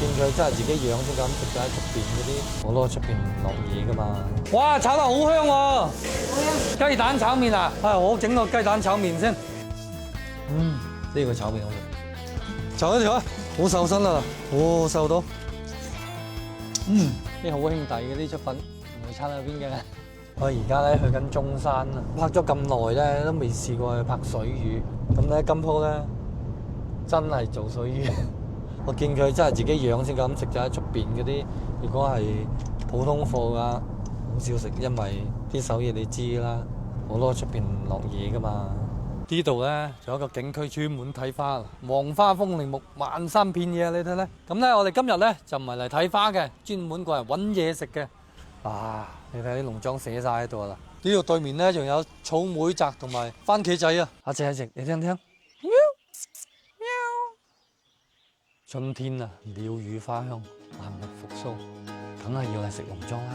見佢真係自己養先咁食，就喺出邊嗰啲好多出邊落嘢噶嘛。哇，炒得好香喎！好香！雞蛋炒麵啊！我整個雞蛋炒麵先。呢個炒麵好食。炒一條啊！好瘦身啊！好瘦到。啲好兄弟嗰啲出品唔會差喺邊嘅。我而家咧去緊中山啊，拍咗咁耐咧都未試過去拍水魚。咁咧今鋪咧真係做水魚。我見佢真係自己養先咁食，就喺出邊嗰啲。如果係普通貨啊，好少食，因為啲手嘢你知啦，好多出邊落嘢噶嘛。呢度咧仲有一個景區專門睇花，黃花風鈴木，漫山遍野，你睇咧。咁咧我哋今日咧就唔係嚟睇花嘅，專門過嚟揾嘢食嘅。你睇啲農莊寫晒喺度啦。呢度對面咧仲有草莓摘同埋番茄仔啊！一隻，你聽聽。春天啊，鳥語花香，萬物復甦，梗係要嚟食農莊啦。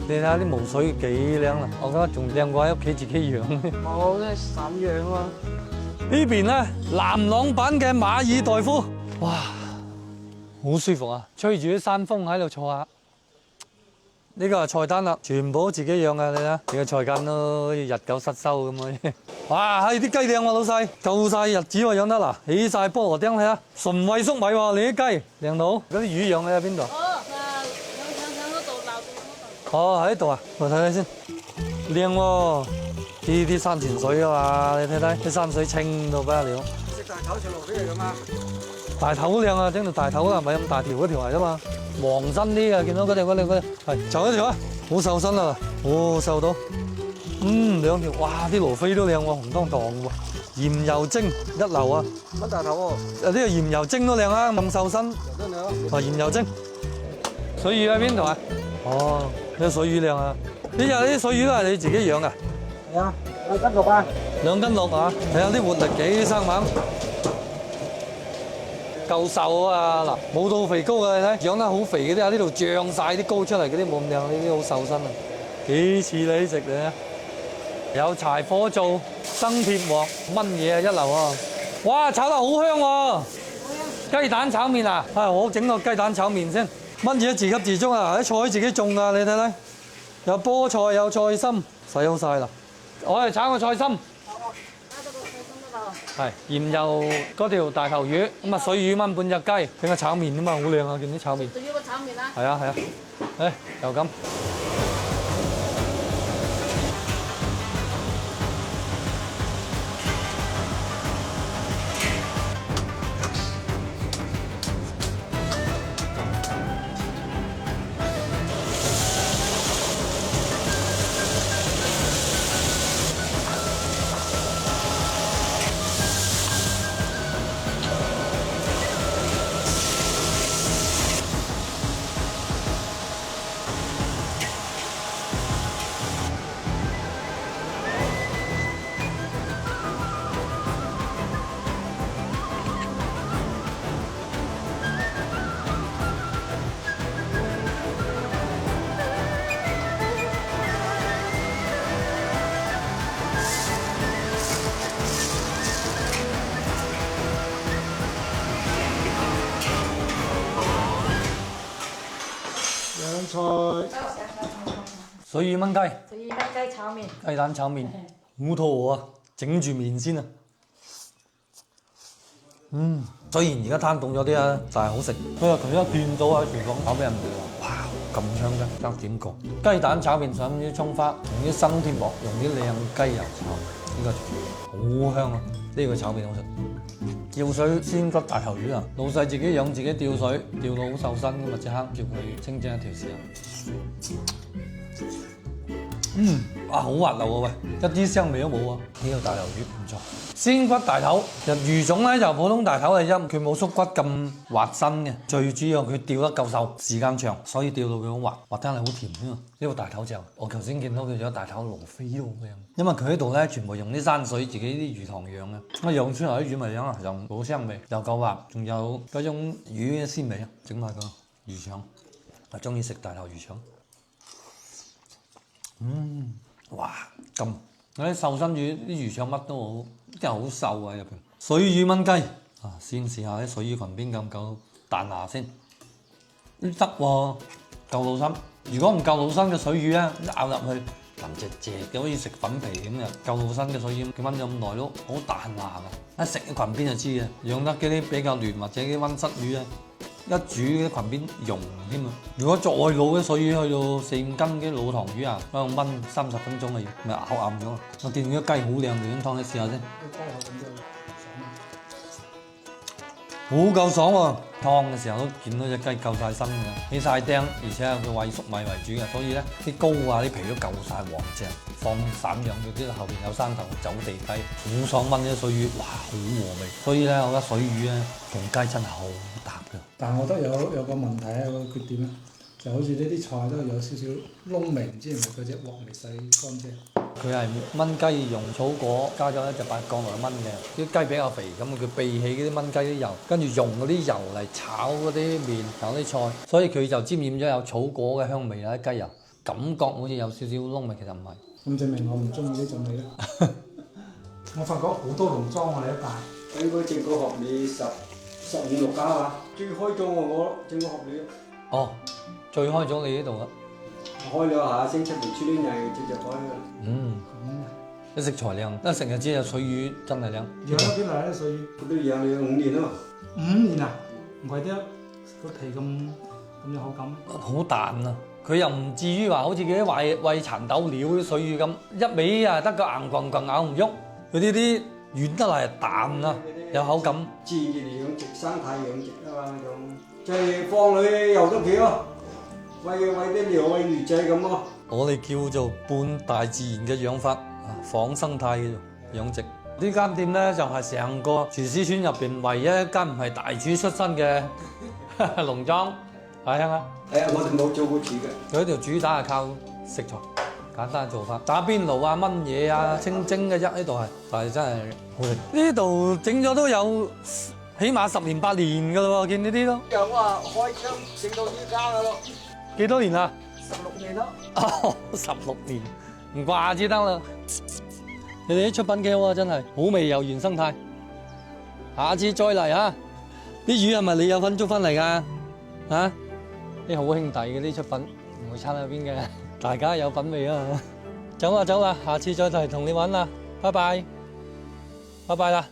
你睇下啲毛水幾靚啦，我覺得仲靚過喺屋企自己養。我咧散養喎。呢邊咧南朗版嘅馬爾代夫，哇，好舒服啊！吹住啲山風喺度坐下。呢個係菜單啦，全部自己養嘅，你睇，你個菜間都日久失修咁樣。哇，啲雞靚喎，老細，夠晒日子喎，養得嗱，起晒菠蘿釘睇下，純惠粟米喎，你啲雞靚到。嗰啲魚養喺邊度？響嗰度鬧到嗰度。哦，喺度啊，我睇睇先，靚喎。呢啲山泉水啊嘛，你睇睇啲山水清到不得了。食大頭條路邊係咁啊？大頭靚啊，整到大頭啦，唔係咁大條嗰條嚟啫嘛。黃身啲啊，見到嗰條係就一條啊，好瘦身啊，好瘦到。兩條，哇！啲羅非都靚喎，紅當當喎，鹽油蒸一流啊。乜大頭喎？呢個鹽油蒸都靚啊，咁瘦身。鹽油蒸。水魚喺邊度啊？哦，呢個水魚靚啊。呢啲水魚都係你自己養㗎？係啊，2斤6啊。2斤6啊，睇下啲活力幾生猛。夠瘦啊！嗱，冇到肥膏啊！你睇養得好肥嗰啲啊，呢度漲晒啲膏出嚟嗰啲冇咁靚，呢啲好瘦身啊，幾似你食嘅。有柴火做生鐵鑊炆嘢啊，一流啊！哇，炒得好香喎！雞蛋炒麵啊！我整個雞蛋炒麵先，炆嘢自給自足啊！啲菜自己種啊，你睇睇，有菠菜有菜心，洗好晒啦。我哋炒個菜心。係鹽油嗰條大頭魚，咁啊水魚炆半隻雞，整個炒麵啊嘛，好靚啊！見啲炒麵。仲要個炒麵啊？係啊，就咁。菜。水魚炆雞，水魚炆雞炒麵。雞蛋炒麵，好肚餓啊！整住麵先啊！雖然而家攤凍咗啲啊，但係好食。佢一見到喺廚房炒俾人哋話，哇咁香嘅，爭點講？雞蛋炒麵上啲葱花，用啲生鐵鑊，用啲靚雞油炒，呢個好香啊！呢個炒麵好食。吊水鮮骨大頭魚啊，老細自己養自己吊水，吊到好瘦身咁啊！即刻叫佢清蒸一條豉油。好滑溜啊喂，一啲腥味都冇啊！呢個大頭魚唔錯。鮮骨大頭，魚種咧就普通大頭嚟啫，佢冇縮骨咁滑身嘅。最主要佢吊得夠瘦，時間長，所以吊到佢好滑，滑得嚟好甜添啊！呢個大頭正，我頭先見到佢有大頭羅非都好靚，因為佢呢度咧全部用啲山水自己啲魚塘養嘅，我養出嚟啲魚咪樣啊，又好腥味，又夠滑，仲有嗰種魚嘅鮮味啊！整埋個魚腸，我中意食大頭魚腸。哇咁嗰啲瘦身魚啲魚腸乜都好，真係好瘦啊入邊。水魚炆雞啊，先試下啲水魚裙邊夠唔夠彈牙先。得喎，夠老身。如果唔夠老身嘅水魚咧，一咬入去腍隻隻嘅，好似食粉皮咁嘅。夠老身嘅水魚，佢炆咗咁耐都好彈牙㗎。一食啲裙邊就知嘅。養得嗰啲比較嫩或者啲溫室魚咧，一煮啲裙邊溶添啊！如果再老嘅水魚去到4-5斤嘅老塘魚啊，咁炆30分鐘啊要，咪咬硬咗。我見到啲雞好靚，嚟咁湯你試下先。好夠爽喎！湯嘅時候都見到隻雞夠晒身㗎，起晒釘，而且係佢餵粟米為主嘅，所以咧啲膏啊啲皮都夠晒黃淨，放散養佢啲後邊有山頭走地雞，好爽炆啲水魚，哇好和味。所以咧，我覺得水魚咧同雞真係好搭㗎。但係我覺得有個問題有個缺點咧，就好似呢啲菜都有少少燶味，唔知係咪嗰隻鑊未洗乾淨？佢係炆雞用草果加咗一隻八角來炆嘅，啲雞比較肥，咁佢避起嗰啲炆雞啲油，跟住用嗰啲油嚟炒嗰啲麵、炒啲菜，所以佢就沾染咗有草果嘅香味啦，啲雞油感覺好似有少少燶味，其實唔係。咁證明我唔中意呢種味啦。我發覺好多農莊我哋一帶，應該整個合理15-16家啊！最開咗我整個合理。哦，最開咗你呢度啦。開咗下星期年出年又直接開啦。啲食材靚，一食就知啊，水魚真係靚。養咗幾耐咧水魚？佢都養你5年啊嘛。5年啊？唔怪得個皮咁有口感。好彈啊！佢又唔至於話好似嗰啲餵蠶豆料啲水魚咁，一味啊得個硬棍棍咬唔喐。佢呢啲軟得嚟彈啊，有口感。自然養殖、生態養殖啊嘛，咁就係放佢遊得企咯，餵啲料餵魚仔咁咯。我哋叫做半大自然嘅養法，仿生態嘅養殖。呢間店咧就係成個廚師村入邊唯一一間唔係大廚出身嘅農莊，係啊！係啊，我哋冇做過廚嘅。佢條主打係靠食材，簡單做法，打邊爐啊、炆嘢啊、清蒸嘅啫，呢度係，但係真係好食。呢度整咗都有起碼10年8年㗎啦喎，見呢啲都。有啊，開張整到依家噶咯。幾多年啦16年咯。哦，16年，唔怪之得啦。你哋啲出品幾好啊，真係好味又原生態。下次再嚟啊！啲魚係咪你有份捉翻嚟㗎？啊？啲好兄弟嘅啲出品唔會差喺邊嘅，大家有品味啊！走啦走啦，下次再嚟同你玩啦，拜拜，拜拜啦！